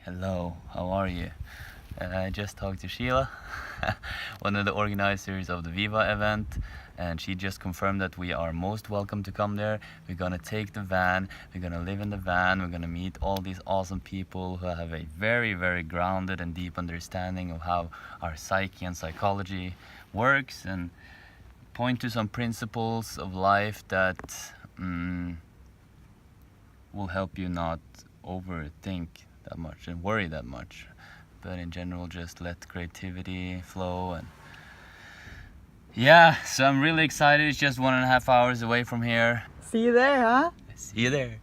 Hello, how are you? I just talked to Sheila, one of the organizers of the Viva Event, and she just confirmed that we are most welcome to come there. We're gonna take the van, we're gonna live in the van, we're gonna meet all these awesome people who have a very, very grounded and deep understanding of how our psyche and psychology works, and point to some principles of life that will help you not overthink that much and worry that much, but in general just let creativity flow. And yeah, so I'm really excited. It's just 1.5 hours away from here. See you there, huh? See you there.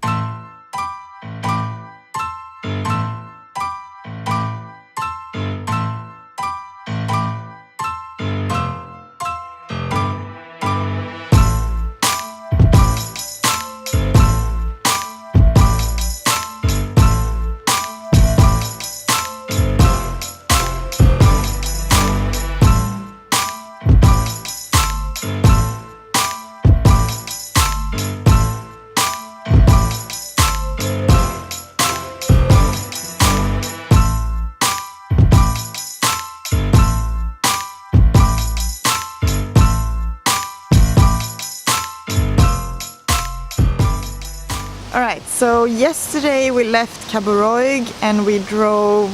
Alright, so yesterday we left Cabaroig and we drove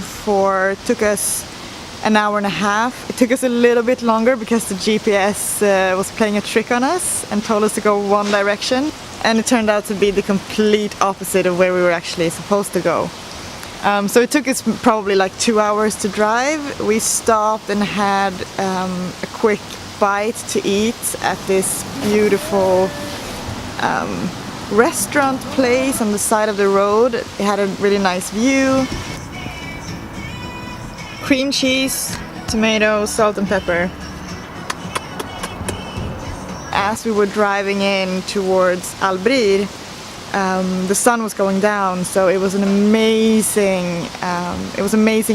took us an hour and a half. It took us a little bit longer because the GPS was playing a trick on us and told us to go one direction, and it turned out to be the complete opposite of where we were actually supposed to go. So it took us probably like 2 hours to drive. We stopped and had a quick bite to eat at this beautiful restaurant place on the side of the road. It had a really nice view. Cream cheese, tomatoes, salt and pepper. As we were driving in towards Albir, the sun was going down, so it was an amazing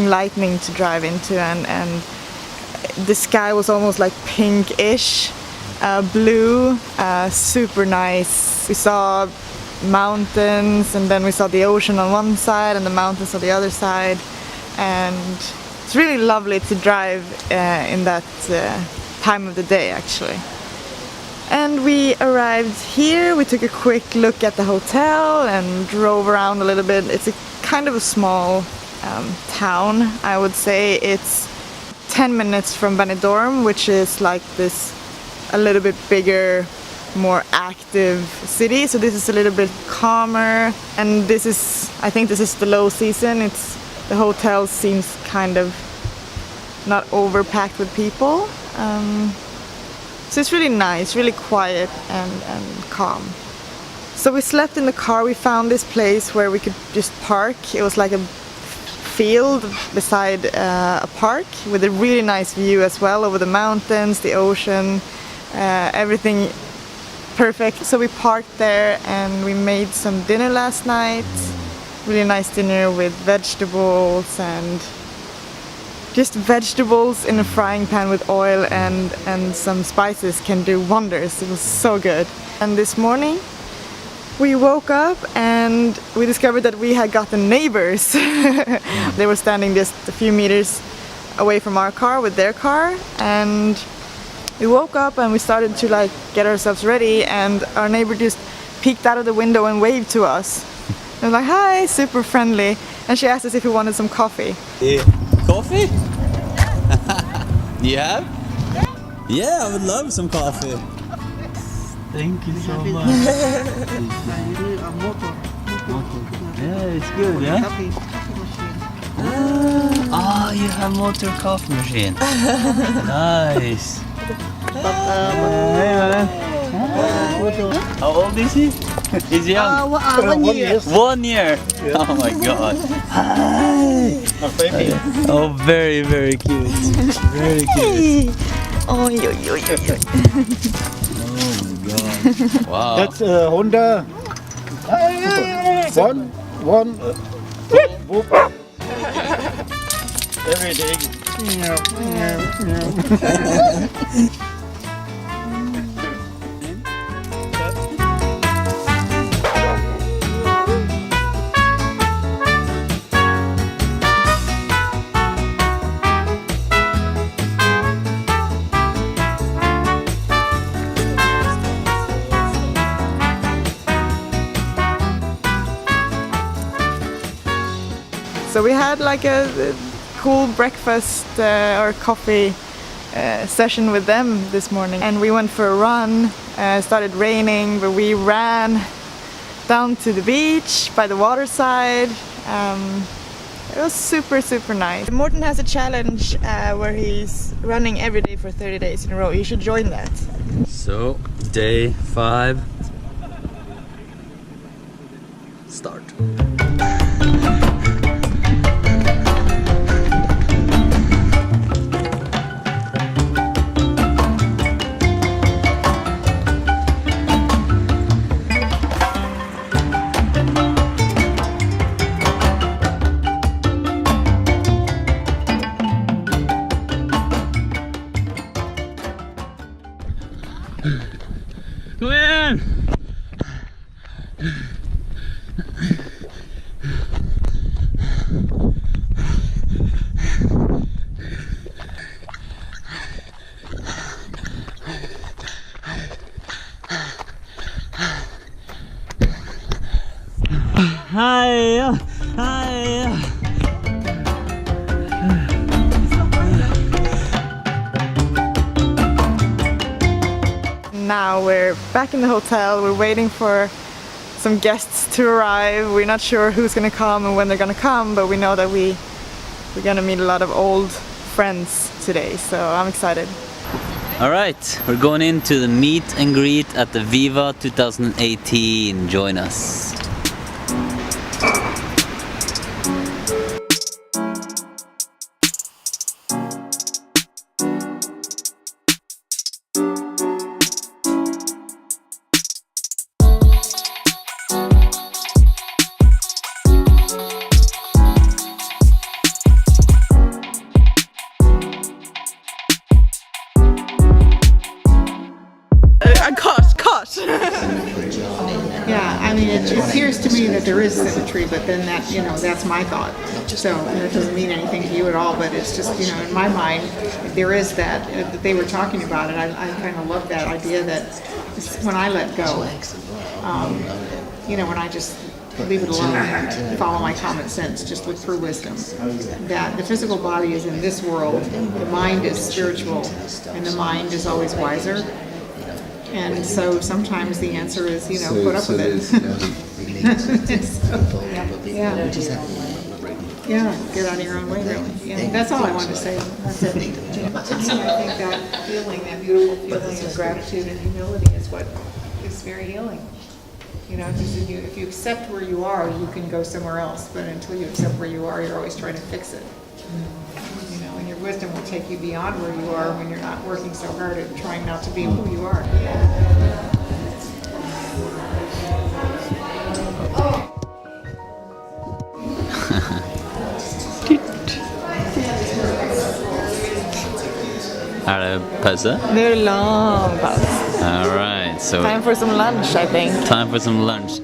lightning to drive into, and the sky was almost like pinkish. Blue, super nice. We saw mountains, and then we saw the ocean on one side and the mountains on the other side, and it's really lovely to drive in that time of the day actually. And we arrived here, we took a quick look at the hotel and drove around a little bit. It's a kind of a small town, I would say. It's 10 minutes from Benidorm, which is like this a little bit bigger, more active city. So this is a little bit calmer, and I think this is the low season. The hotel seems kind of not overpacked with people. So it's really nice, really quiet and calm. So we slept in the car. We found this place where we could just park. It was like a field beside a park with a really nice view as well over the mountains, the ocean. Everything perfect. So we parked there and we made some dinner last night. Really nice dinner with vegetables, and just vegetables in a frying pan with oil and some spices can do wonders. It was so good. And this morning we woke up and we discovered that we had gotten neighbors. They were standing just a few meters away from our car with their car, and we woke up and we started to like get ourselves ready, and our neighbor just peeked out of the window and waved to us. I was like, hi, super friendly. And she asked us if we wanted some coffee. Coffee? You have? Yeah, I would love some coffee. Thank you so much. Yeah, it's good, yeah? Ah, you have motor coffee machine. Nice. How old is he? He's young. 1 year. 1 year. Yeah. Oh my god. Hi. Oh, very, very cute. Very cute. Oh, yo, yo, yo, yo. Oh my god. Wow. That's a Honda. One. Whoop. Everything. So we had like a cool breakfast or coffee session with them this morning, and we went for a run. It started raining, but we ran down to the beach by the waterside. It was super nice. Morten has a challenge where he's running every day for 30 days in a row. You should join that. So, day 5. Start. Come in! Hi! Hi! Now we're back in the hotel. We're waiting for some guests to arrive. We're not sure who's gonna come and when they're gonna come, but we know that we're gonna meet a lot of old friends today, so I'm excited. Alright, we're going into the meet and greet at the Viva 2018. Join us. Yeah, I mean, it appears to me that there is symmetry, but then that, you know, that's my thought. So that doesn't mean anything to you at all, but it's just, you know, in my mind, there is that they were talking about it. I kind of love that idea that when I let go, you know, when I just leave it alone and follow my common sense, just look for wisdom, that the physical body is in this world, the mind is spiritual, and the mind is always wiser. And so sometimes the answer is, you know, put up with it. Yeah, get out of your own way, really. Yeah, that's all I wanted to say. That's it. I think that feeling, that beautiful feeling of gratitude and humility is what is very healing. You know, because if you accept where you are, you can go somewhere else. But until you accept where you are, you're always trying to fix it. You know, and your wisdom will take you beyond where you are when you're not working so hard at trying not to be who you are. Är det pause? Det är lång paus. Alright, so Time for some lunch, I think. time for some lunch.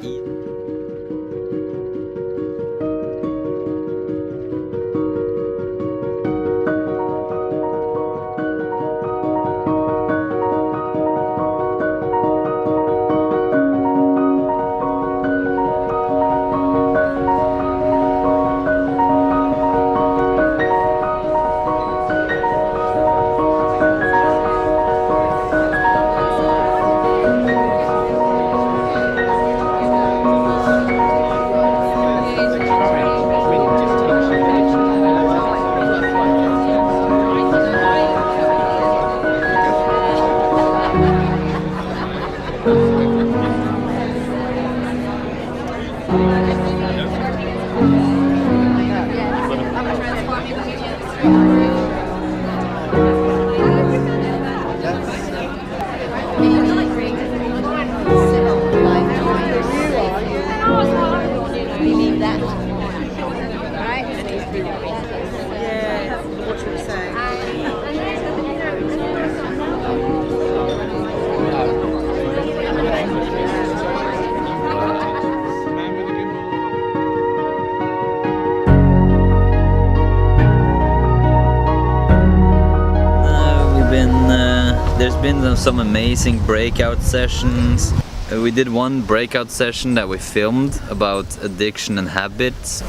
There's been some amazing breakout sessions. We did one breakout session that we filmed about addiction and habits.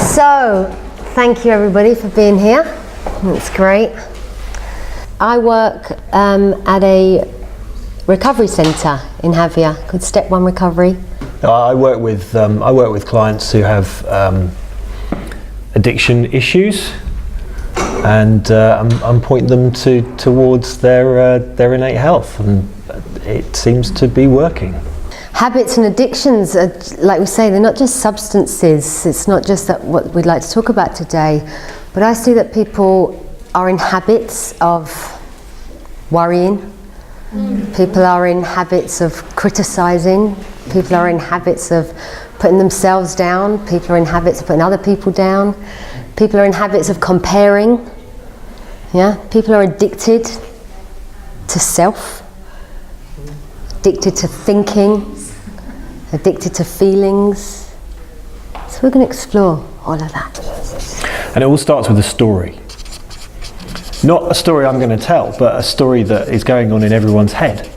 So, thank you everybody for being here. It's great. I work at a recovery centre in Havia called Step 1 Recovery. I work with clients who have addiction issues, and I'm pointing them towards their innate health, and it seems to be working. Habits and addictions are, like we say, they're not just substances. It's not just that what we'd like to talk about today, but I see that people are in habits of worrying. People are in habits of criticising. People are in habits of putting themselves down. People are in habits of putting other people down. People are in habits of comparing. Yeah, people are addicted to self, addicted to thinking, addicted to feelings. So we're going to explore all of that. And it all starts with a story. Not a story I'm going to tell, but a story that is going on in everyone's head.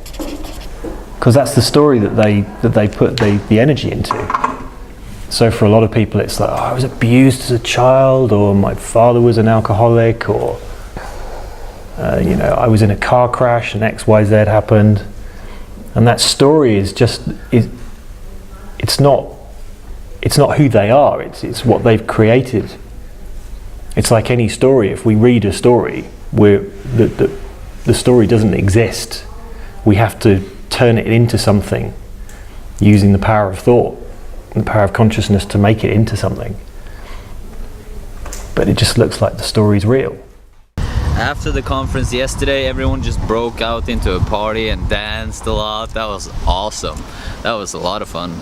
Because that's the story that they put the energy into. So for a lot of people it's like, oh, I was abused as a child, or my father was an alcoholic, or I was in a car crash and XYZ happened. And that story is it's not who they are, it's what they've created. It's like any story. If we read a story, the story doesn't exist. We have to turn it into something using the power of thought and the power of consciousness to make it into something. But it just looks like the story's real. After the conference yesterday, everyone just broke out into a party and danced a lot. That was awesome. That was a lot of fun.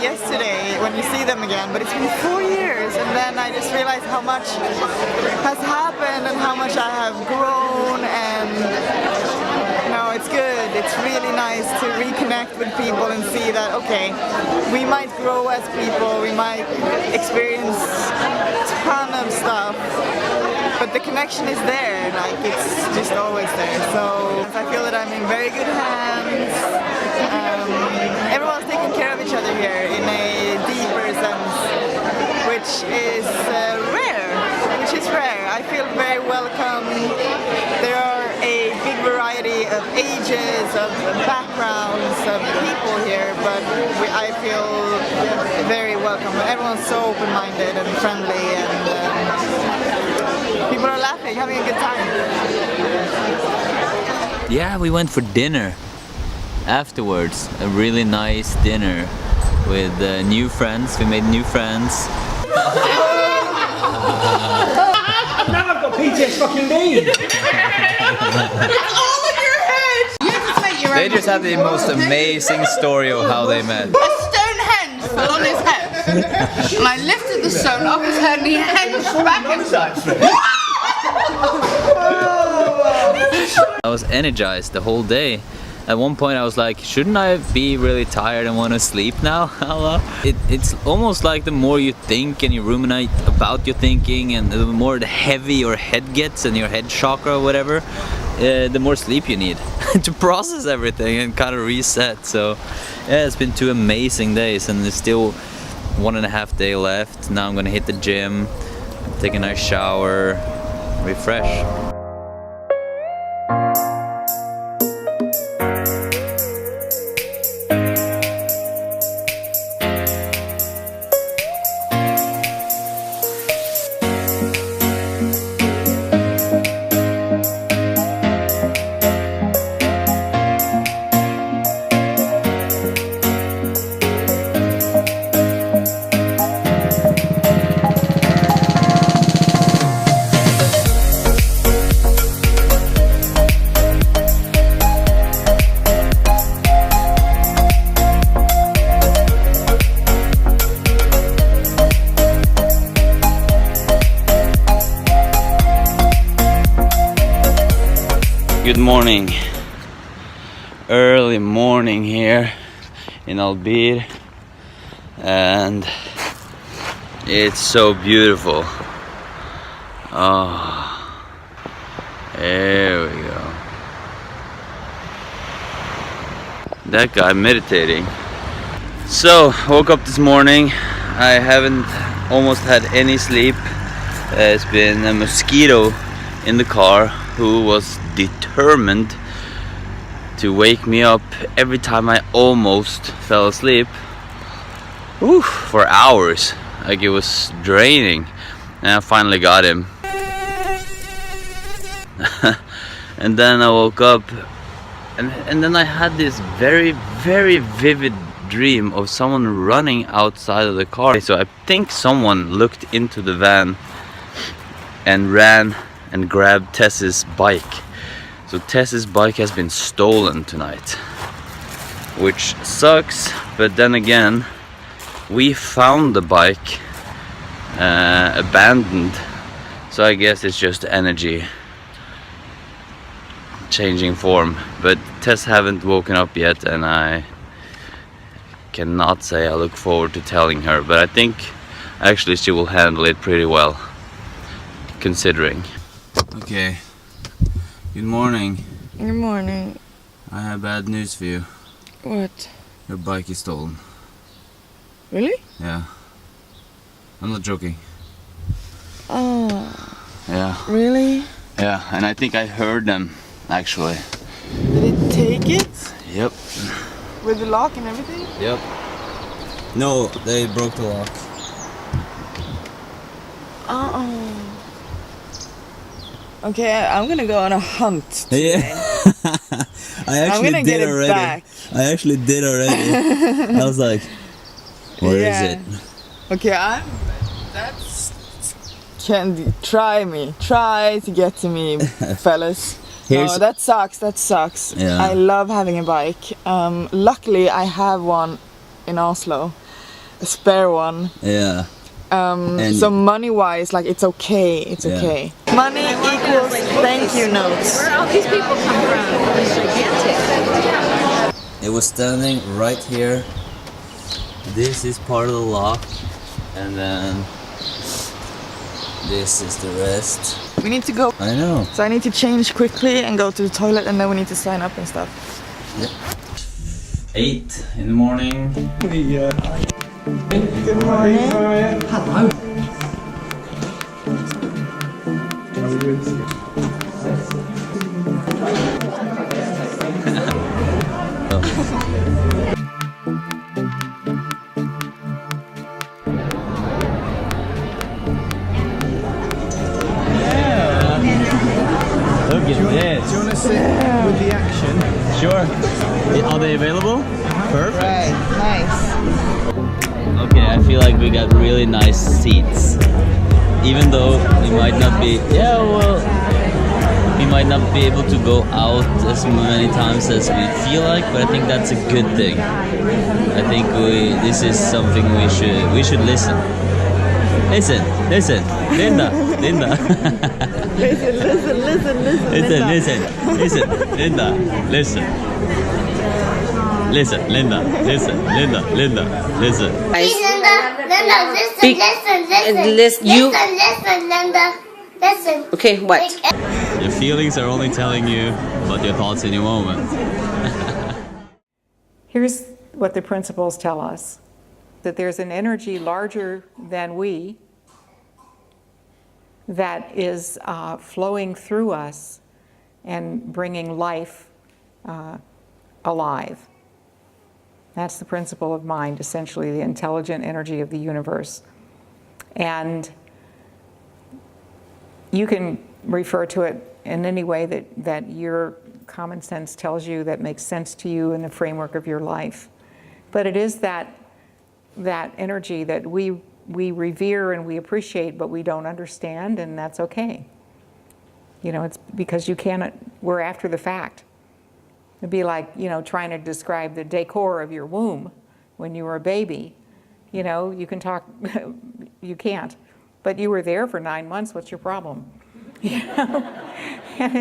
Yesterday when you see them again, but it's been 4 years, and then I just realized how much has happened and how much I have grown, and it's good. It's really nice to reconnect with people and see that, okay, we might grow as people, we might experience a ton of stuff, but the connection is there, like it's just always there. So I feel that I'm in very good hands. Everyone's taking care of each other here in a deeper sense, which is rare. I feel very welcome. There are a big variety of ages, of backgrounds, of people here, but I feel very welcome. Everyone's so open-minded and friendly, and people are laughing, having a good time. Yeah, we went for dinner. afterwards a really nice dinner with new friends. We made new friends. Now I've got PTS fucking D. All in your head! You just make your They own. just had the most amazing story of how they met. A Stonehenge fell on his head. And I lifted the stone off his head and he hinged back inside. I was energized the whole day. At one point I was like, shouldn't I be really tired and want to sleep now? It's almost like the more you think and you ruminate about your thinking, and the more heavy your head gets and your head chakra or whatever, the more sleep you need to process everything and kind of reset. So yeah, it's been 2 amazing days and there's still 1.5 days left. Now I'm gonna hit the gym, take a nice shower, refresh. Good morning, early morning here in Albir, and it's so beautiful. Oh, there we go. That guy meditating. So, woke up this morning. I haven't almost had any sleep. There's been a mosquito in the car who was determined to wake me up every time I almost fell asleep. Oof, for hours. Like it was draining. And I finally got him. And then I woke up and then I had this very, very vivid dream of someone running outside of the car. So I think someone looked into the van and ran and grabbed Tess's bike. So Tess's bike has been stolen tonight, which sucks, but then again we found the bike abandoned, so I guess it's just energy changing form. But Tess haven't woken up yet and I cannot say I look forward to telling her, but I think actually she will handle it pretty well, considering. Okay, good morning. Good morning. I have bad news for you. What? Your bike is stolen. Really? Yeah. I'm not joking. Oh. Yeah. Really? Yeah, and I think I heard them, actually. Did it take it? Yep. With the lock and everything? Yep. No, they broke the lock. Uh-oh. Okay, I'm gonna go on a hunt today. Yeah. I actually gonna did get it already. back. I actually did already. I was like, where is it? Okay, that's candy. Try to get to me, fellas. No, that sucks. Yeah. I love having a bike. Luckily I have one in Oslo, a spare one. Yeah. So money wise, like it's okay. Okay. Money equals thank you notes. Where all these people come from? It's gigantic. It was standing right here. This is part of the lock, and then this is the rest. We need to go. I know. So I need to change quickly and go to the toilet, and then we need to sign up and stuff. Yep. 8 in the morning. Good morning. Hello. Look at this. Do you want to sit with the action? Sure. Are they feel like we got really nice seats. Even though we might not be, we might not be able to go out as many times as we feel like, but I think that's a good thing. I think this is something we should listen. Listen, Linda. Listen, Linda, listen. Listen, Linda, listen. Linda, listen. Listen. Okay, what? Your feelings are only telling you about your thoughts in your moment. Here's what the principles tell us, that there's an energy larger than we that is flowing through us and bringing life alive. That's the principle of mind, essentially the intelligent energy of the universe. And you can refer to it in any way that your common sense tells you, that makes sense to you in the framework of your life. But it is that energy that we revere and we appreciate, but we don't understand, and that's okay. You know, it's because we're after the fact. It'd be like, you know, trying to describe the decor of your womb when you were a baby. You know, you can talk, you can't. But you were there for 9 months, what's your problem? You know? And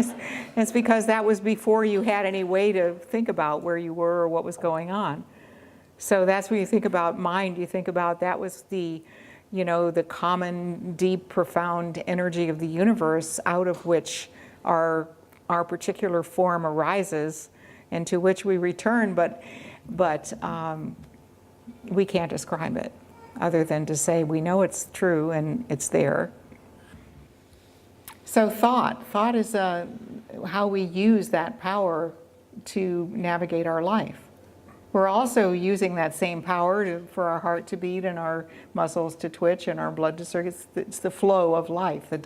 it's because that was before you had any way to think about where you were or what was going on. So that's when you think about mind, you think about that was the, you know, the common, deep, profound energy of the universe out of which our particular form arises and to which we return, but we can't describe it other than to say we know it's true and it's there. So thought is how we use that power to navigate our life. We're also using that same power for our heart to beat and our muscles to twitch and our blood to circulate. It's the flow of life, the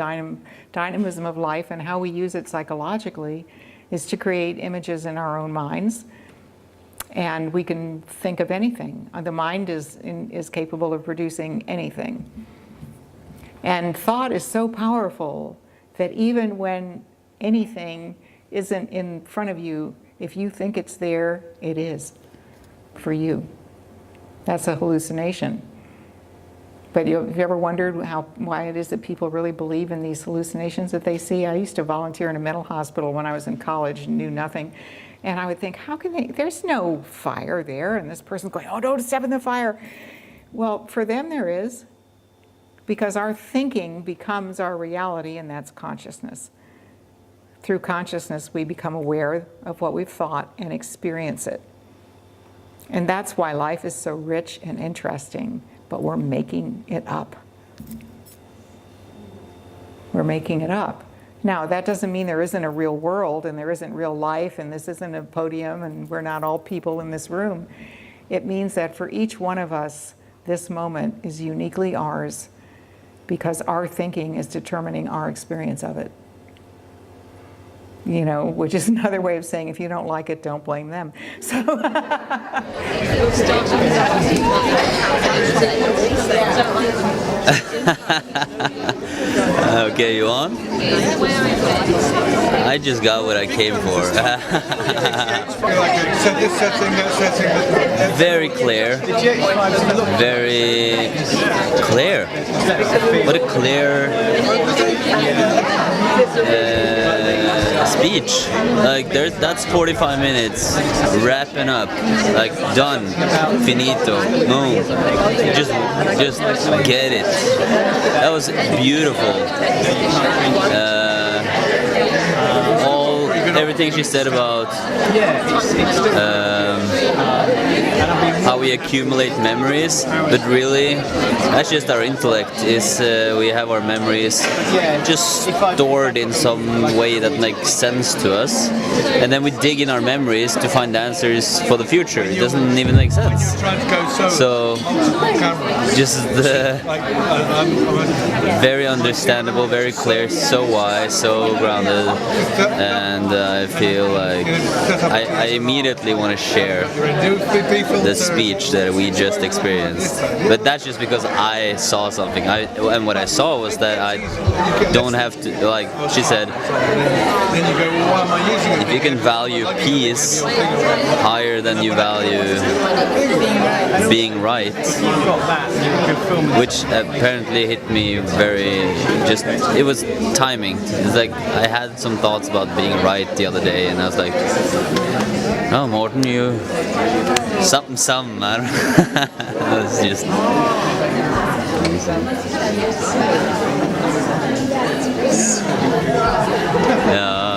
dynamism of life, and how we use it psychologically is to create images in our own minds. And we can think of anything. The mind is capable of producing anything. And thought is so powerful that even when anything isn't in front of you, if you think it's there, it is for you. That's a hallucination. But have you ever wondered why it is that people really believe in these hallucinations that they see? I used to volunteer in a mental hospital when I was in college and knew nothing. And I would think, how can they, there's no fire there. And this person's going, oh, don't step in the fire. Well, for them there is, because our thinking becomes our reality, and that's consciousness. Through consciousness, we become aware of what we've thought and experience it. And that's why life is so rich and interesting, but we're making it up. We're making it up. Now, that doesn't mean there isn't a real world and there isn't real life and this isn't a podium and we're not all people in this room. It means that for each one of us, this moment is uniquely ours because our thinking is determining our experience of it. You know, which is another way of saying if you don't like it, don't blame them. So Okay, you on? I just got what I came for. Very clear. Very clear. What a clear speech. Like that's 45 minutes wrapping up, like done, finito, boom. Just get it. That was beautiful. Everything she said about how we accumulate memories, but really that's just our intellect. We have our memories just stored in some way that makes sense to us, and then we dig in our memories to find answers for the future. It doesn't even make sense. So just very understandable, very clear, so wise, so grounded, and I feel like I immediately want to share. the speech that we just experienced. But that's just because I saw something. And what I saw was that I don't have to, like she said, if you can value peace higher than you value being right, which apparently hit me it was timing. It's like I had some thoughts about being right the other day, and I was like, oh, Morten, you something, I don't know. It's just yeah.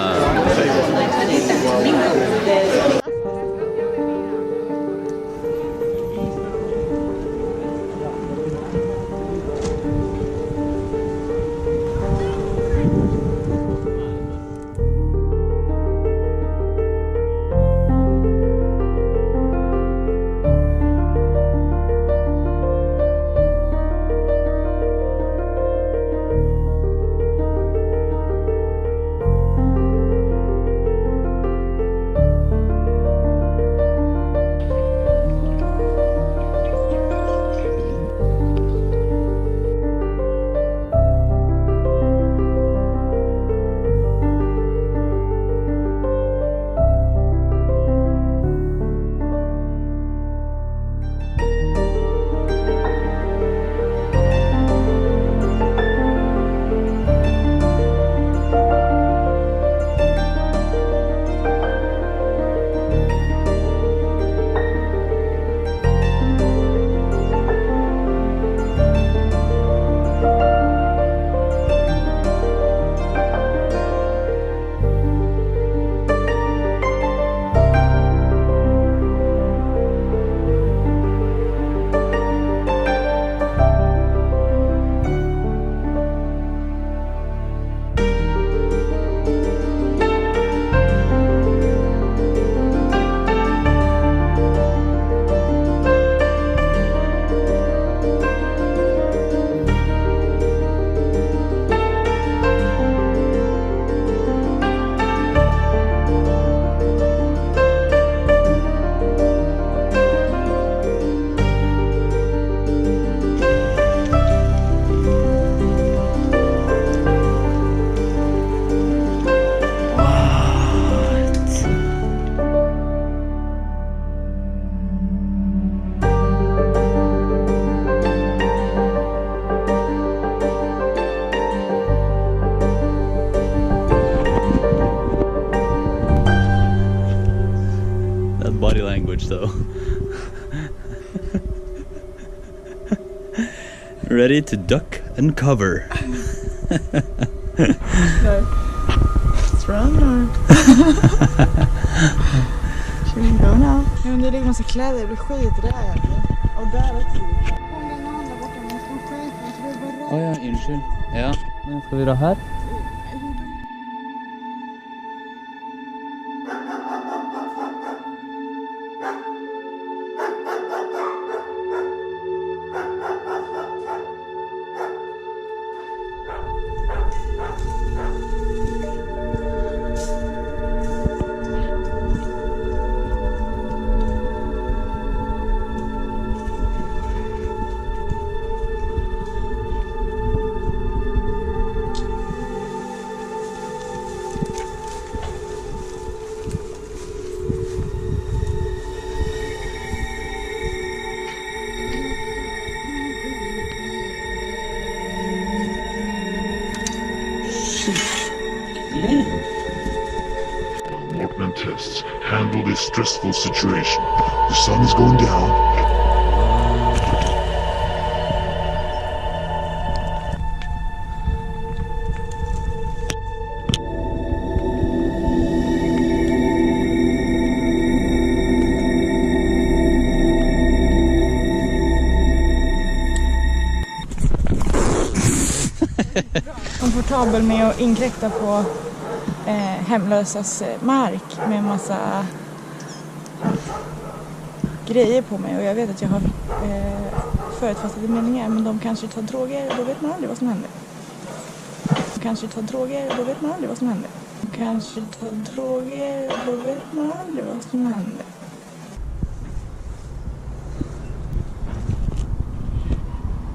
Body language though. Ready to duck and cover. It's run or... Should we go now? Ja, men det ligger massa kläder, det blir skit där egentligen. Och där också. Åh ja, unnskyld. Ja, men ska vi dra här? Morten and Tess handle this stressful situation. The sun is going down. Komfortabel med att inkräkta på hemlösas mark med en massa grejer på mig, och jag vet att jag har förutfattade meningar, men de kanske tar droger och då vet man aldrig vad som händer. De kanske tar droger och då vet man aldrig vad som händer. De kanske tar droger och då vet man aldrig vad som händer.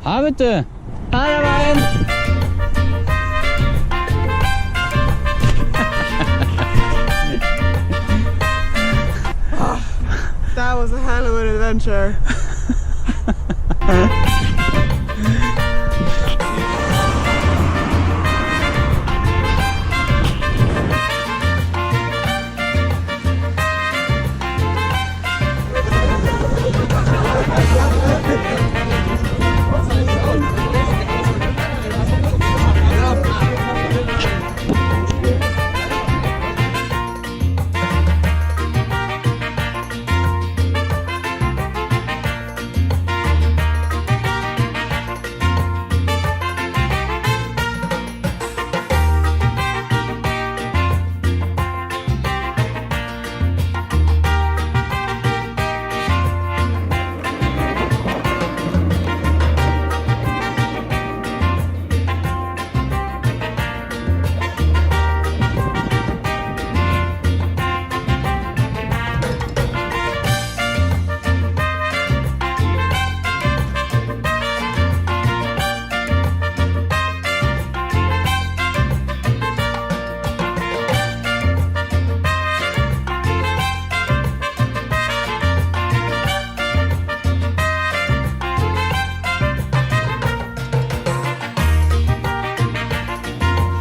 Ja, vet du. Her er veien. That was a hell of an adventure.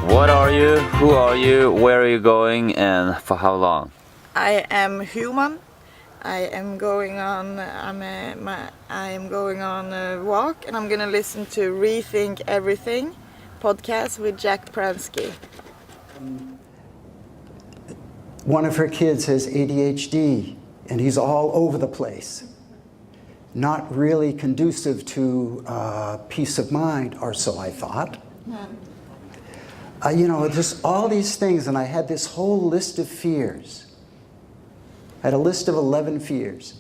What are you? Who are you? Where are you going? And for how long? I am human. I am going on. I am going on a walk, and I'm gonna listen to Rethink Everything podcast with Jack Pransky. One of her kids has ADHD, and he's all over the place. Not really conducive to peace of mind, or so I thought. You know, just all these things, and I had this whole list of fears. I had a list of 11 fears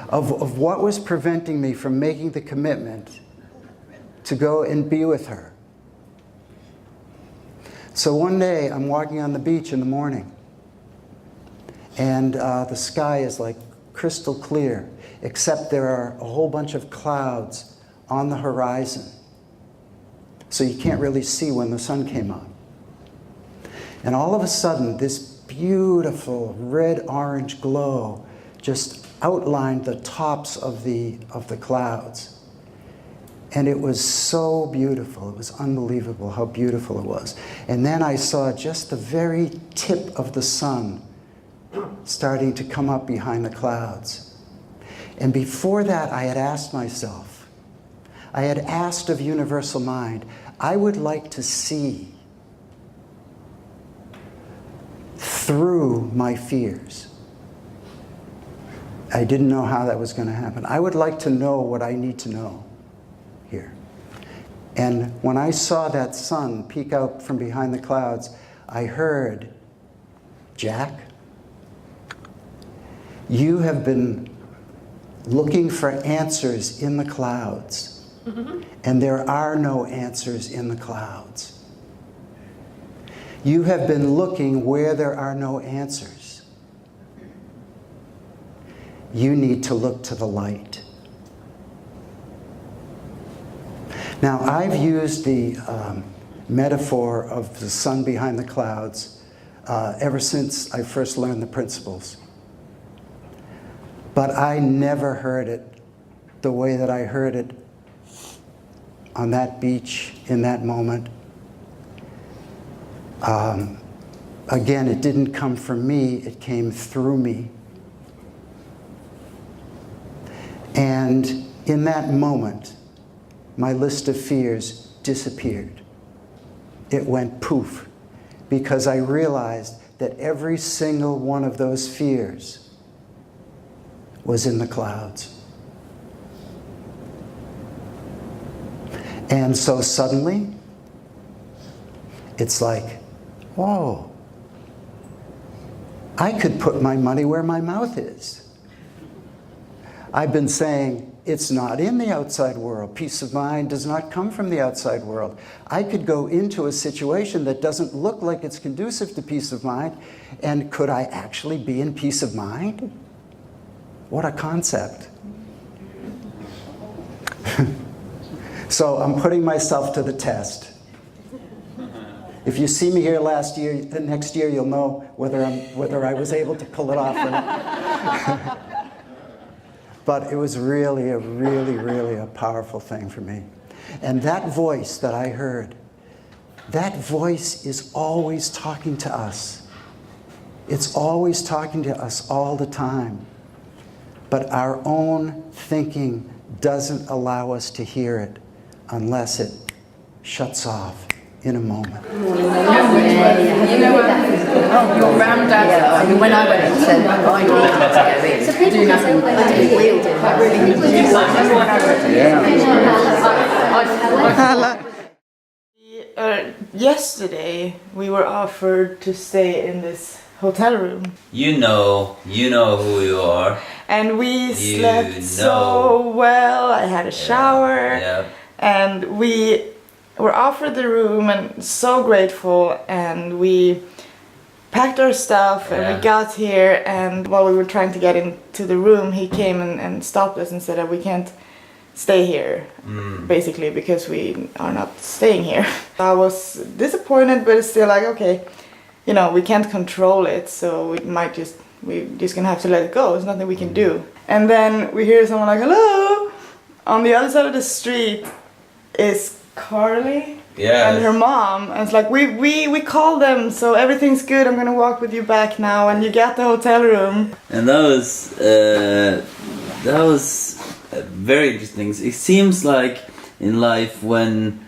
of what was preventing me from making the commitment to go and be with her. So one day, I'm walking on the beach in the morning, and the sky is like crystal clear, except there are a whole bunch of clouds on the horizon. So you can't really see when the sun came up. And all of a sudden, this beautiful red-orange glow just outlined the tops of the clouds. And it was so beautiful. It was unbelievable how beautiful it was. And then I saw just the very tip of the sun starting to come up behind the clouds. And before that, I had asked myself, I had asked of Universal Mind, I would like to see through my fears. I didn't know how that was going to happen. I would like to know what I need to know here. And when I saw that sun peek out from behind the clouds, I heard, Jack, you have been looking for answers in the clouds. And there are no answers in the clouds. You have been looking where there are no answers. You need to look to the light. Now, I've used the metaphor of the sun behind the clouds ever since I first learned the principles. But I never heard it the way that I heard it on that beach in that moment. Again, it didn't come from me, it came through me. And in that moment, my list of fears disappeared. It went poof, because I realized that every single one of those fears was in the clouds. And so suddenly, it's like, whoa, I could put my money where my mouth is. I've been saying, it's not in the outside world. Peace of mind does not come from the outside world. I could go into a situation that doesn't look like it's conducive to peace of mind, and could I actually be in peace of mind? What a concept. So I'm putting myself to the test. If you see me here next year, you'll know whether I was able to pull it off or not. But it was really a powerful thing for me. And that voice that I heard, that voice is always talking to us. It's always talking to us all the time. But our own thinking doesn't allow us to hear it unless it shuts off in a moment. You know, your granddad, when I went into I do nothing but wield it. I really Yesterday, we were offered to stay in this hotel room. You know who you are. And we slept so well. I had a shower. And we were offered the room and so grateful. And we packed our stuff and we got here. And while we were trying to get into the room, he came and stopped us and said that we can't stay here, basically, because we are not staying here. I was disappointed, but it's still like, okay, you know, we can't control it, so we're just gonna have to let it go. There's nothing we can do. And then we hear someone like, hello! On the other side of the street is Carly and her mom, and it's like, we called them, so everything's good, I'm gonna walk with you back now, and you get the hotel room. And that was very interesting. It seems like in life when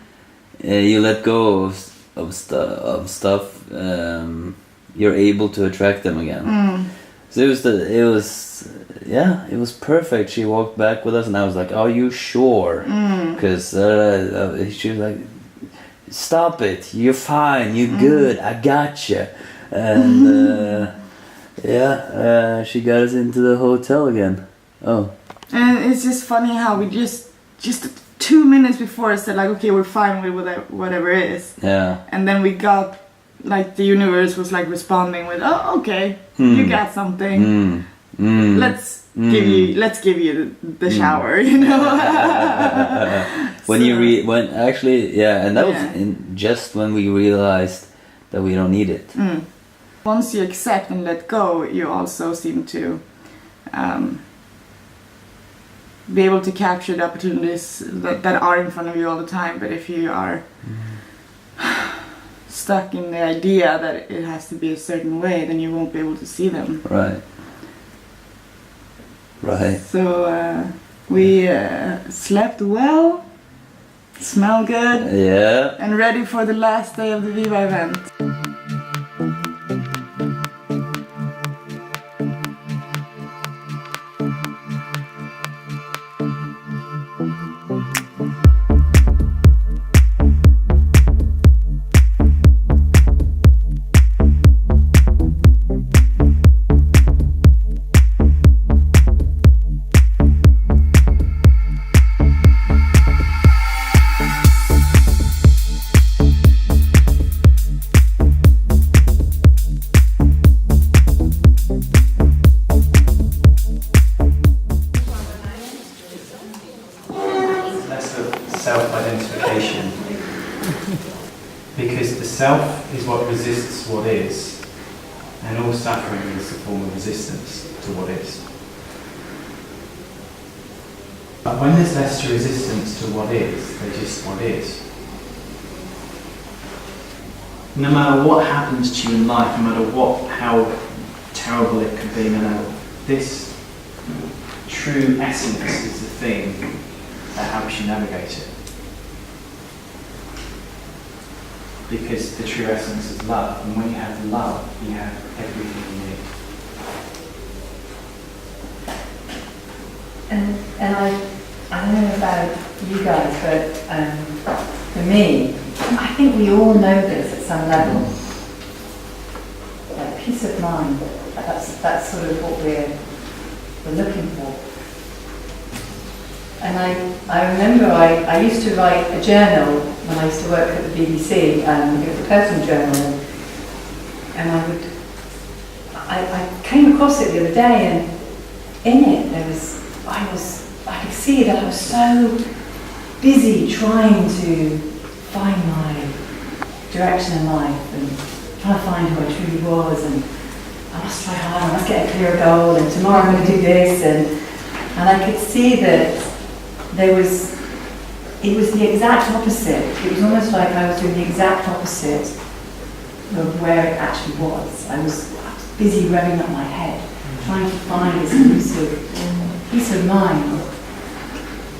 you let go of stuff, you're able to attract them again. So it was perfect. She walked back with us, and I was like, "Are you sure?" Because she was like, "Stop it! You're fine. You're good. I got you." And she got us into the hotel again. Oh. And it's just funny how we just 2 minutes before said like, okay, we're fine with whatever it is. Yeah. And then we got, like, the universe was like responding with, oh, okay, you got something. Let's give you the shower, you know. And that was just when we realized that we don't need it. Once you accept and let go, you also seem to be able to capture the opportunities that are in front of you all the time. But if you are stuck in the idea that it has to be a certain way, then you won't be able to see them. Right. So we slept well, smell good, and ready for the last day of the Viva event. Self-identification, because the self is what resists what is, and all suffering is a form of resistance to what is. But when there's less resistance to what is, there's just what is. No matter what happens to you in life, no matter how terrible it could be, no matter this true essence is the thing that helps you navigate it. Because the true essence is love, and when you have love, you have everything you need. And I don't know about you guys, but for me, I think we all know this at some level. Like peace of mind, that's sort of what we're looking for. And I remember I used to write a journal when I used to work at the BBC. It was a personal journal, and I came across it the other day, and in it I could see that I was so busy trying to find my direction in life and trying to find who I truly was, and I must try hard, I must get a clear goal, and tomorrow I'm going to do this, and I could see that it was the exact opposite. It was almost like I was doing the exact opposite of where it actually was. I was busy revving up my head, trying to find this elusive peace of mind.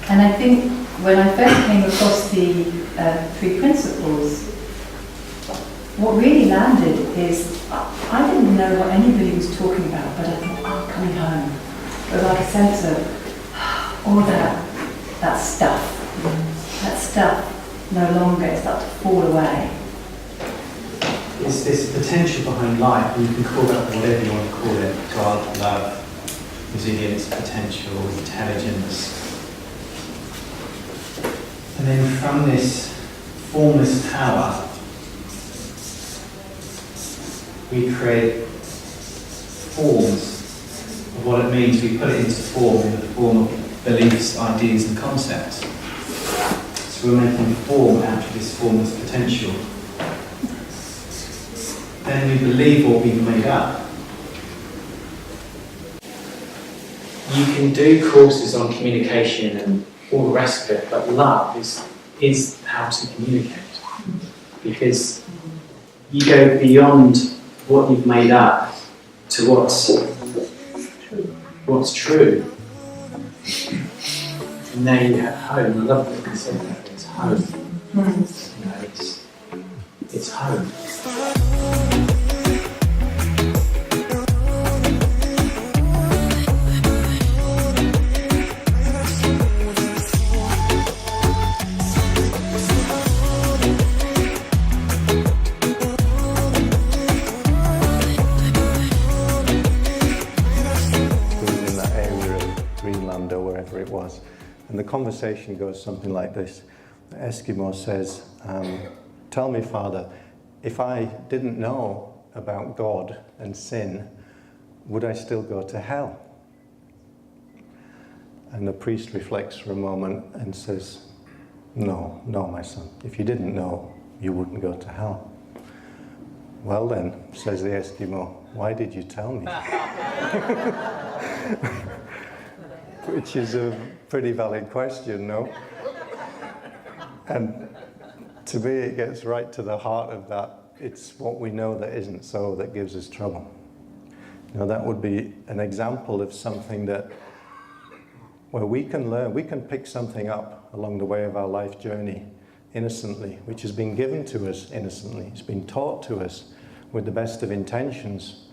And I think when I first came across the 3 principles, what really landed is I didn't know what anybody was talking about, but I thought, I'm coming home. It was like a sense of all that stuff. That stuff no longer starts to fall away. It's this potential behind life, and you can call that whatever you want to call it: God, love, resilience, potential, intelligence. And then from this formless tower, we create forms of what it means. We put it into form in the form of beliefs, ideas, and concepts. So we're making form out of this formless potential. Then we believe what we've made up. You can do courses on communication and all the rest of it, but love is how to communicate. Because you go beyond what you've made up to what's true. And there you have home. I love what you said that. It's home. You know, it's home. It was. And the conversation goes something like this. The Eskimo says, tell me, Father, if I didn't know about God and sin, would I still go to hell? And the priest reflects for a moment and says, no, my son. If you didn't know, you wouldn't go to hell. Well then, says the Eskimo, why did you tell me? Which is a pretty valid question, no? And to me, it gets right to the heart of that. It's what we know that isn't so that gives us trouble. You know, that would be an example of something where we can learn, we can pick something up along the way of our life journey innocently, which has been given to us innocently. It's been taught to us with the best of intentions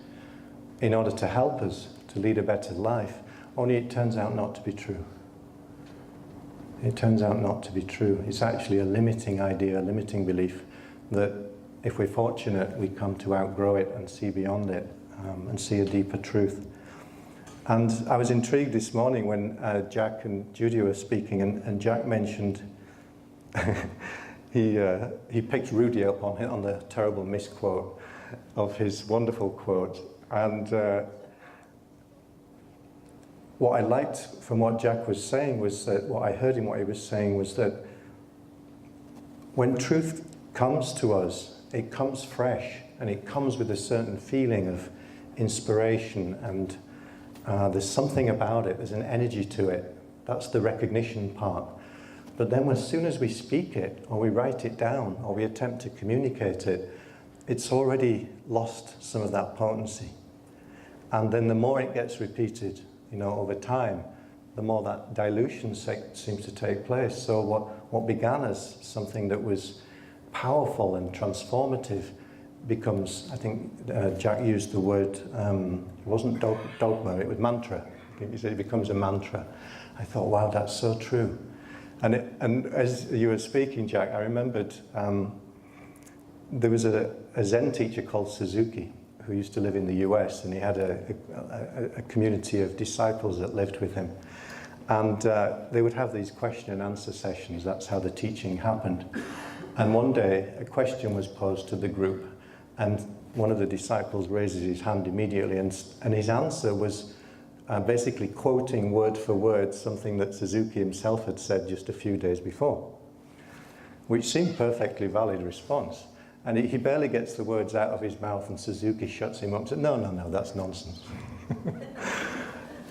in order to help us to lead a better life. Only it turns out not to be true. It turns out not to be true. It's actually a limiting idea, a limiting belief that if we're fortunate, we come to outgrow it and see beyond it and see a deeper truth. And I was intrigued this morning when Jack and Judy were speaking, and Jack mentioned he picked Rudy up on the terrible misquote of his wonderful quote. And what I liked from what Jack was saying was that, what I heard in what he was saying was that when truth comes to us, it comes fresh and it comes with a certain feeling of inspiration, and there's something about it, there's an energy to it. That's the recognition part. But then as soon as we speak it, or we write it down, or we attempt to communicate it, it's already lost some of that potency. And then the more it gets repeated, over time, the more that dilution seems to take place. So what began as something that was powerful and transformative becomes, I think Jack used the word, it wasn't dogma, it was mantra. I think he said it becomes a mantra. I thought, wow, that's so true. And as you were speaking, Jack, I remembered there was a Zen teacher called Suzuki, who used to live in the US, and he had a community of disciples that lived with him. And they would have these question and answer sessions. That's how the teaching happened. And one day, a question was posed to the group, and one of the disciples raises his hand immediately, and his answer was basically quoting word for word something that Suzuki himself had said just a few days before, which seemed perfectly valid response. And he barely gets the words out of his mouth, and Suzuki shuts him up and says, no, that's nonsense.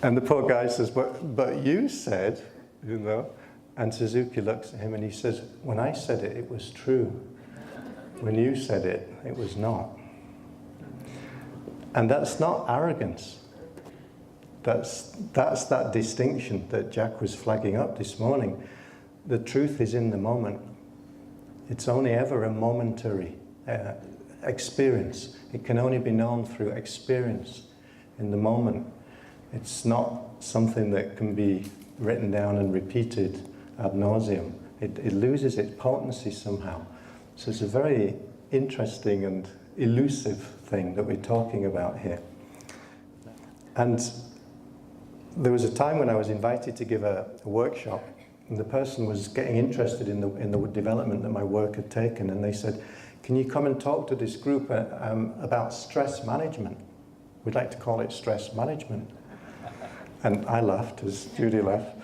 And the poor guy says, but you said, you know, and Suzuki looks at him and he says, when I said it, it was true. When you said it, it was not. And that's not arrogance. That's that distinction that Jack was flagging up this morning. The truth is in the moment. It's only ever a momentary experience. It can only be known through experience in the moment. It's not something that can be written down and repeated ad nauseum. It loses its potency somehow. So it's a very interesting and elusive thing that we're talking about here. And there was a time when I was invited to give a workshop, and the person was getting interested in the development that my work had taken, and they said, can you come and talk to this group about stress management? We'd like to call it stress management. And I laughed as Judy laughed.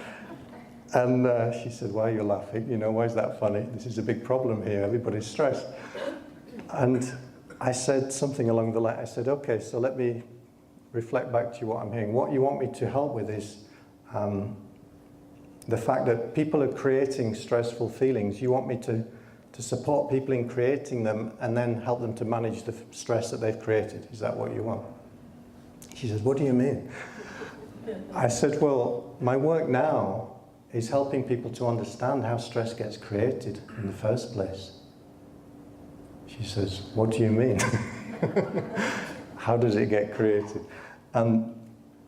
And she said, why are you laughing? You know, why is that funny? This is a big problem here. Everybody's stressed. And I said something along the line. I said, okay, so let me reflect back to you what I'm hearing. What you want me to help with is the fact that people are creating stressful feelings. You want me to support people in creating them and then help them to manage the stress that they've created. Is that what you want? She said, what do you mean? I said, well, my work now is helping people to understand how stress gets created in the first place. She says, what do you mean? How does it get created? And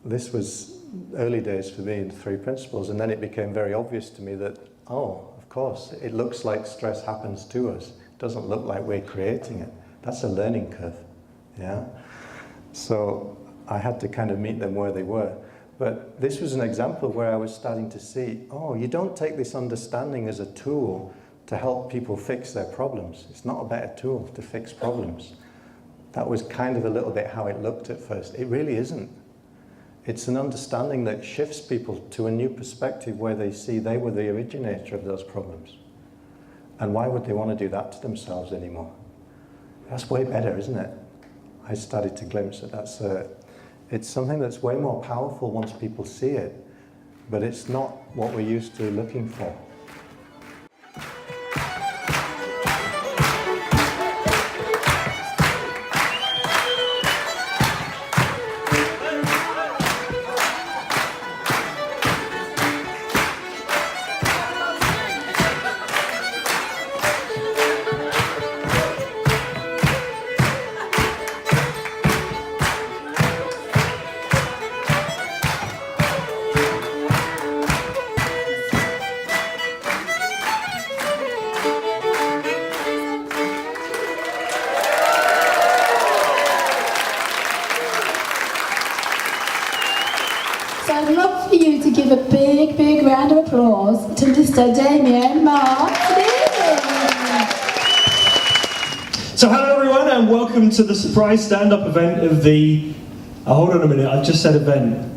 this was early days for me in 3 principles, and then it became very obvious to me that, oh, of course, it looks like stress happens to us. It doesn't look like we're creating it. That's a learning curve, yeah? So I had to kind of meet them where they were. But this was an example where I was starting to see, oh, you don't take this understanding as a tool to help people fix their problems. It's not a better tool to fix problems. That was kind of a little bit how it looked at first. It really isn't. It's an understanding that shifts people to a new perspective where they see they were the originator of those problems. And why would they want to do that to themselves anymore? That's way better, isn't it? I started to glimpse that it's something that's way more powerful once people see it, but it's not what we're used to looking for. So I'd love for you to give a big, big round of applause to Mr. Damien Mark. So hello everyone and welcome to the surprise stand-up event of the... hold on a minute, I've just said event.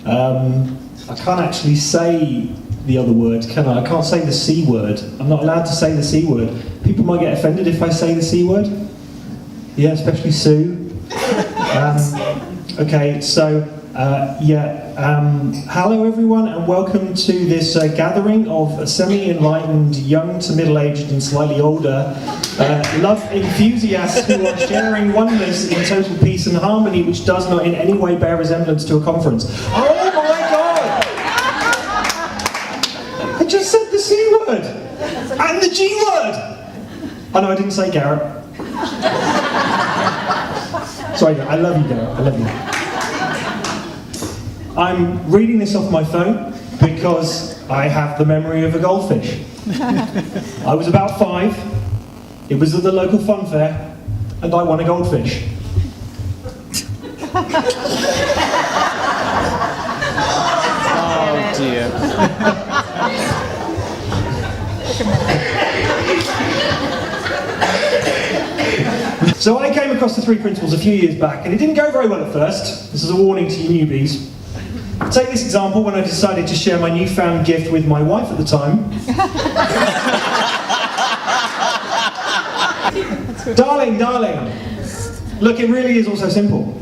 I can't actually say the other word, can I? I can't say the C word. I'm not allowed to say the C word. People might get offended if I say the C word. Yeah, especially Sue. Okay, so hello everyone and welcome to this gathering of semi-enlightened, young to middle-aged and slightly older love enthusiasts who are sharing oneness in total peace and harmony, which does not in any way bear resemblance to a conference. Oh my god! I just said the C word! And the G word! Oh no, I didn't say Garrett. Sorry, I love you, Garrett, I love you. I'm reading this off my phone because I have the memory of a goldfish. I was about 5, it was at the local fun fair, and I won a goldfish. Oh dear. So I came across the 3 principles a few years back, and it didn't go very well at first. This is a warning to you newbies. Take this example when I decided to share my newfound gift with my wife at the time. Darling, look, it really is all so simple.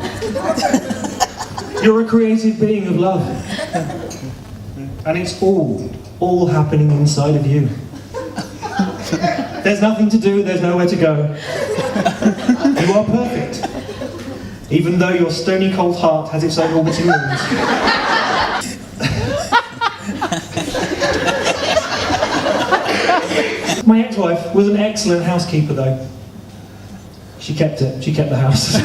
You're a creative being of love. And it's all happening inside of you. There's nothing to do, there's nowhere to go. You are perfect. Even though your stony cold heart has its own orbiting rings. My ex-wife was an excellent housekeeper though. She kept the house.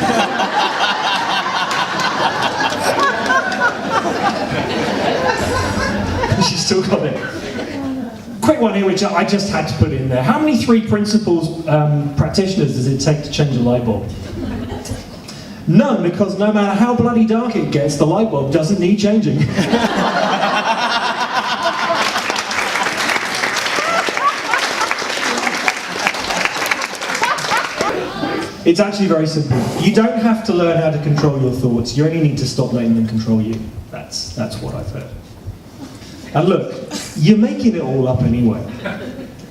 She's still got it. Quick one here which I just had to put in there. How many 3 principles practitioners does it take to change a light bulb? None, because no matter how bloody dark it gets, the light bulb doesn't need changing. It's actually very simple. You don't have to learn how to control your thoughts. You only need to stop letting them control you. That's what I've heard. And look, you're making it all up anyway.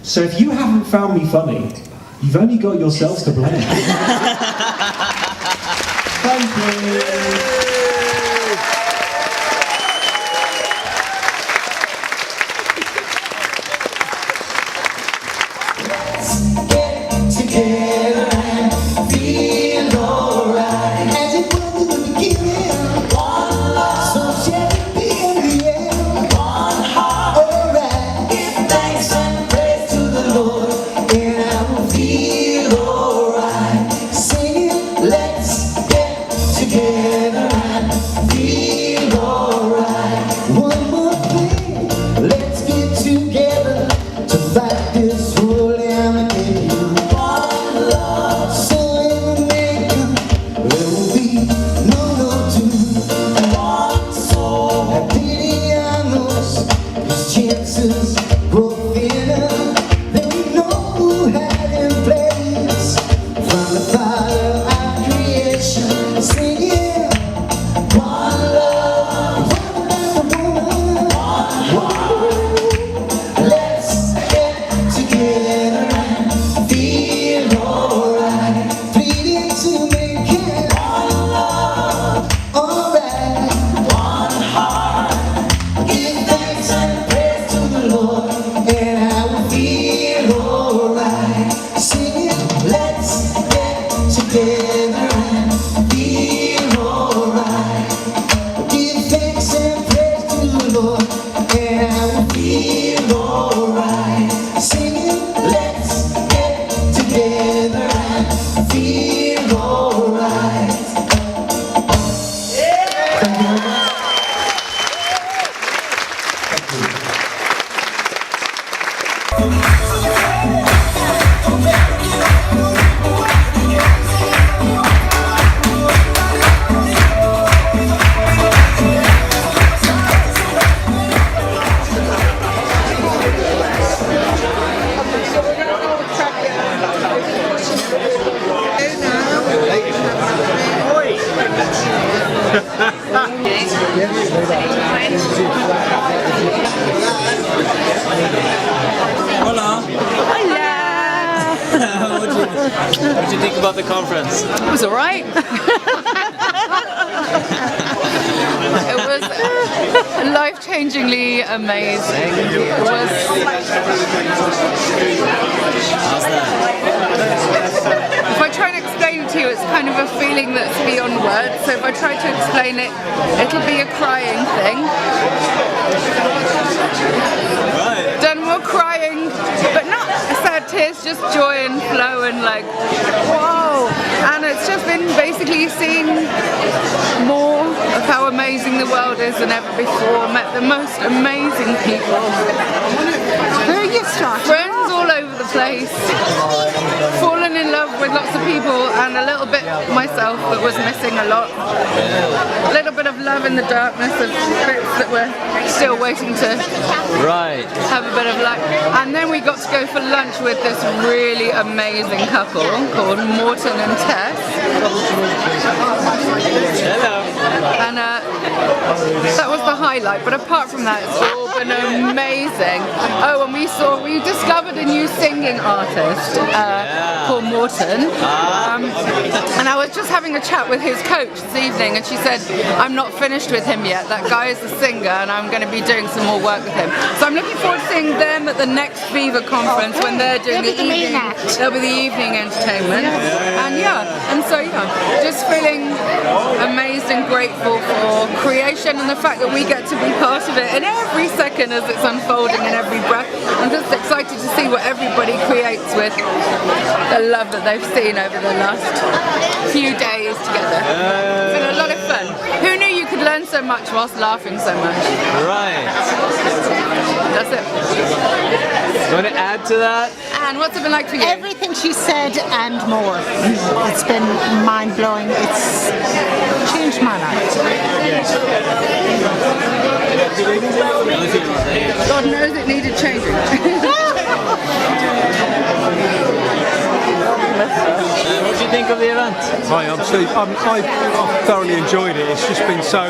So if you haven't found me funny, you've only got yourselves to blame. Thank you. Hola. Hola. What did you think about the conference? It was alright. It was life-changingly amazing. It was. How's that? If I try and explain it to you, it's kind of a feeling that's beyond words. So if I try to explain it, it'll be a crying thing. Right. Done more crying, but not sad tears, just joy and flow and like, whoa. And it's just been basically seeing more of how amazing the world is than ever before. Met the most amazing people. Where are you starting? Friends all over the place. Fallen in love with lots of people and a little bit myself that was missing a lot. A little bit of love in the darkness of bits that we're still waiting to have a bit of luck. And then we got to go for lunch with this really amazing couple called Morten and Tess. Hello. and that was the highlight. But apart from that, it's all been amazing. Oh, and we discovered a new singing artist called Morten, and I was just having a chat with his coach this evening, and she said, I'm not finished with him yet. That guy is a singer, and I'm going to be doing some more work with him. So I'm looking forward to seeing them at the next Viva conference when they're doing the evening. They'll be the evening entertainment, and so just feeling amazed and grateful for creation and the fact that we get to be part of it in every second as it's unfolding, in every breath. I'm just excited to see what everybody creates with the love that they've seen over the last few days together. It's been a lot of fun. Who knew you could learn so much whilst laughing so much? Right. That's it. You want to add to that? And what's it been like for you? Everything she said and more. It's been mind-blowing. It's changed my life. God knows it needed changing. What do you think of the event? Hi, I'm Steve. I've thoroughly enjoyed it. It's just been so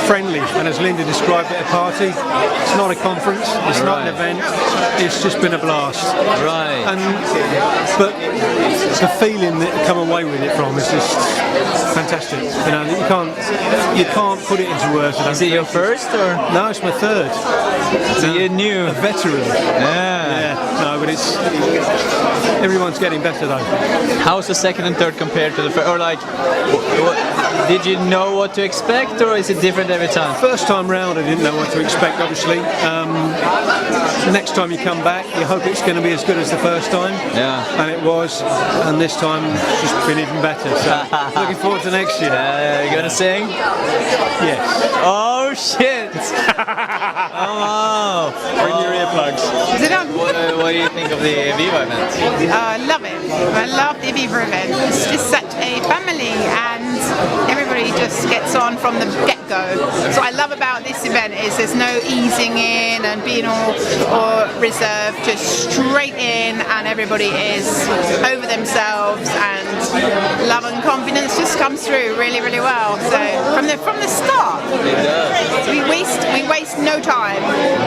friendly, and as Linda described it, a party. It's not a conference, it's not an event, it's just been a blast. Right. But the feeling that you come away with it from is just fantastic. You know, you can't put it into words. Is it your first or? No, it's my third. So you're new. A veteran. Yeah. No, but it's everyone's getting better though. How's the second and third compared to the first? Or like, did you know what to expect, or is it different every time? First time round, I didn't know what to expect. Obviously, next time you come back, you hope it's going to be as good as the first time. Yeah. And it was, and this time it's just been even better. So looking forward to next year. You gonna sing? Yes. Oh shit! Oh wow! Bring your earplugs. Is it on? What do you think of the Viva event? I love it. I love the Viva event. It's just such a family, and everybody just gets on from the get-go. So what I love about this event is there's no easing in and being all or reserved, just straight in, and everybody is over themselves, and love and confidence just comes through really, really well. So from the start, we waste no time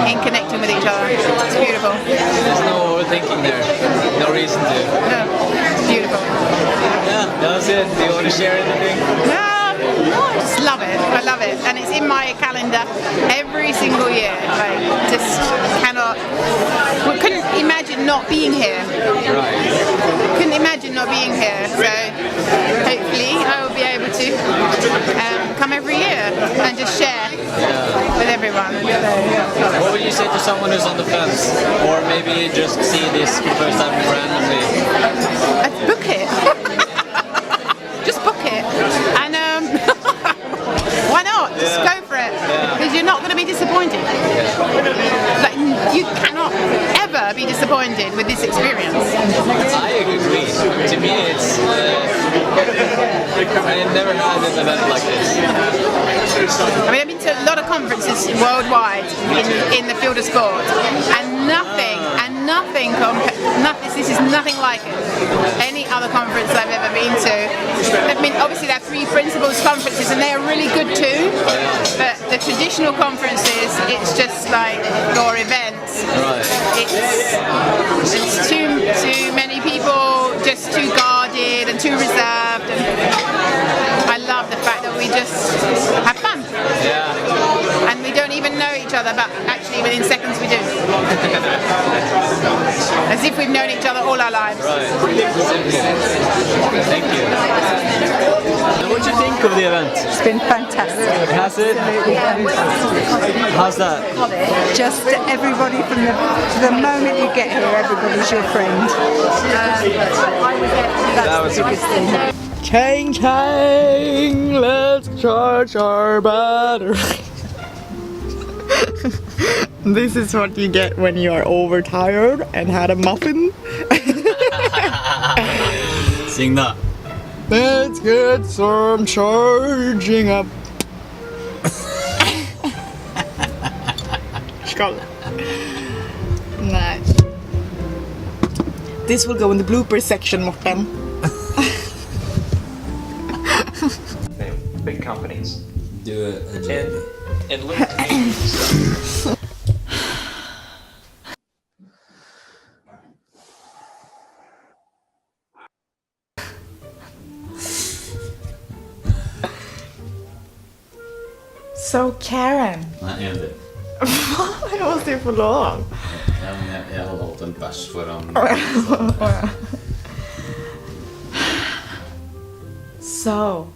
in connecting with each other. It's beautiful. There's no overthinking there. No reason to. No, it's beautiful. Yeah, that's it. Do you want to share anything? No, I just love it. I love it, and it's in my calendar every single year. Like, just cannot. We couldn't imagine not being here. Right. Couldn't imagine not being here. So hopefully I will be able to come every year and just share with everyone. What would you say to someone who's on the fence, or maybe just see this for the first time randomly? Book it. Just book it, and why not? Just go for it, because you're not going to be disappointed. Like, you cannot ever be disappointed with this experience. I agree. To me, it's I never had an event like this. I mean, I've been to a lot of conferences worldwide in the field of sport, and this is nothing like it. Any other conference I've ever been to. I mean, obviously there are three principals conferences, and they are really good too. But the traditional conferences, it's just like your events. It's too many people, just too guarded and too reserved. And I love the fact that we just have fun. And we don't even know each other, but actually within seconds we do. As if we've known each other all our lives. Thank you. What do you think of the event? It's been fantastic. Has it? How's that? Just everybody from the moment you get here, everybody's your friend. That's the biggest thing. Chang Chang, let's charge our battery. This is what you get when you are overtired and had a muffin. Sing that. Let's get some charging up. Skål. Nice. This will go in the blooper section, Morten. do a Jamie. And look. So Karen. Nei, en til. Jeg måste ju få lov. Ja, men jeg hadde holdt en vers foran. So,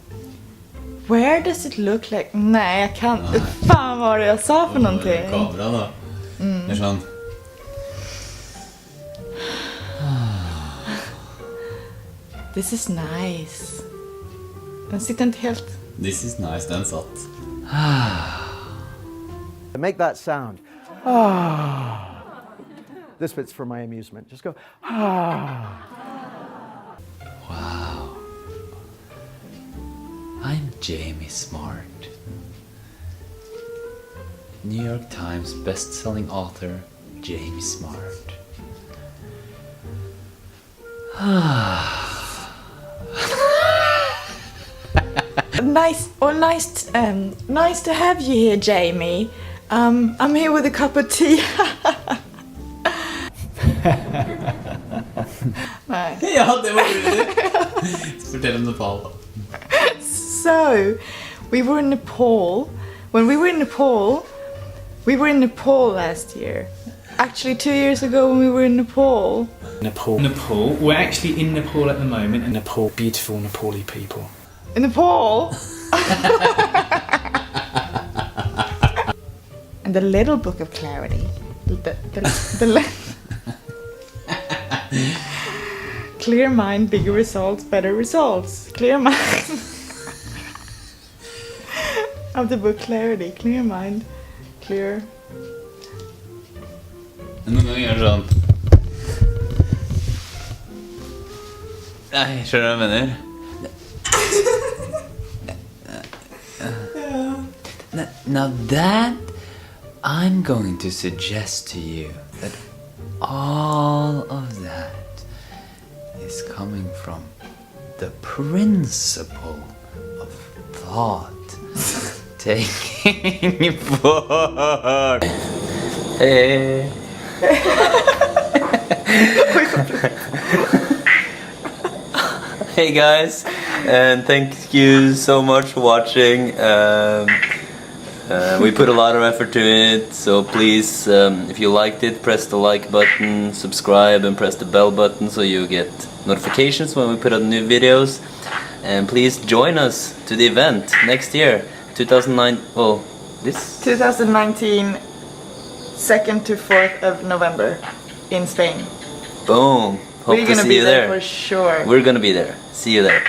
where does it look like? Nej, jag kan inte. Fan vad jag sa för någonting. Kamera då. Det är sånn. This is nice. Den sitter inte helt. This is nice, den satt. Make that sound. This bit's for my amusement. Just go. Wow. I'm Jamie Smart. New York Times best-selling author, Jamie Smart. Nice to have you here, Jamie. I'm here with a cup of tea. Nej. Ja, det var roligt. Fortell om Nepal. So, we were in Nepal. When we were in Nepal, we were in Nepal last year. Actually, 2 years ago when we were in Nepal. Nepal. We're actually in Nepal at the moment. In Nepal, beautiful Nepali people. In Nepal? And the little book of clarity. Clear mind, bigger results, better results. Clear mind. Of the book Clarity. Clear mind, clear. Noen ganger gjør sånn. Nei, skjønner du hva jeg mener? Now that I'm going to suggest to you that all of that is coming from the principle of thought taking form. Hey. Hey guys, and thank you so much for watching. We put a lot of effort to it, so please, if you liked it, press the like button, subscribe, and press the bell button so you get notifications when we put out new videos. And please join us to the event next year, 2019. 2019, 2nd to 4th of November in Spain. Boom. Hope We're to gonna see be you there there for sure. We're gonna be there. See you there.